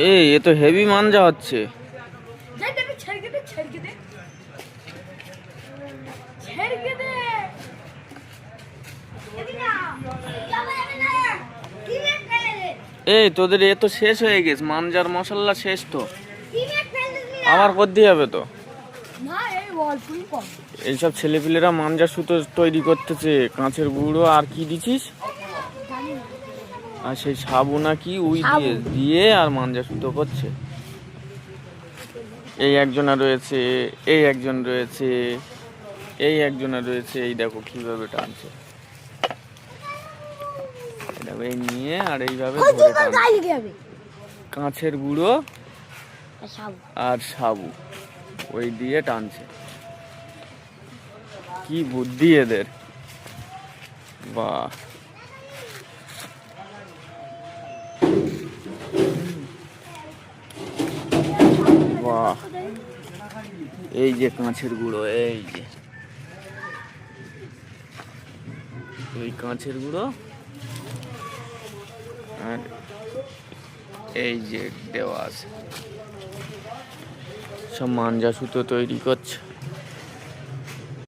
এই এ তো হেভি মাঞ্জা হচ্ছে। এই তোদের এ তো শেষ হয়ে গেছে, মাঞ্জার মশলা শেষ তো, আবার করতে হবে তো। এইসব ছেলেপিলেরা মাঞ্জা সুতো তৈরি করতেছে, কাঁচের গুঁড়ো আর কি দিছিস, আর সেই সাবু নাকি উই দিয়ে দিয়ে আর মাঞ্জা সুতো করছে। এই একজনা রয়েছে, এই একজন রয়েছে, এই একজনা রয়েছে, এই দেখো কিভাবে টানছে, এই নিয়ে আর এইভাবে ধরে টানছে। কাঁচের গুঁড়ো আর সাবু ওই দিয়ে টানছে। কি বুদ্ধি এদের, বাহ। বাহ, এই যে কাঁচের গুঁড়ো, এই যে ওই কাঁচের গুঁড়ো আর এই যে দেওয়া আছে, সব মাঞ্জা সুতো তৈরি করছে।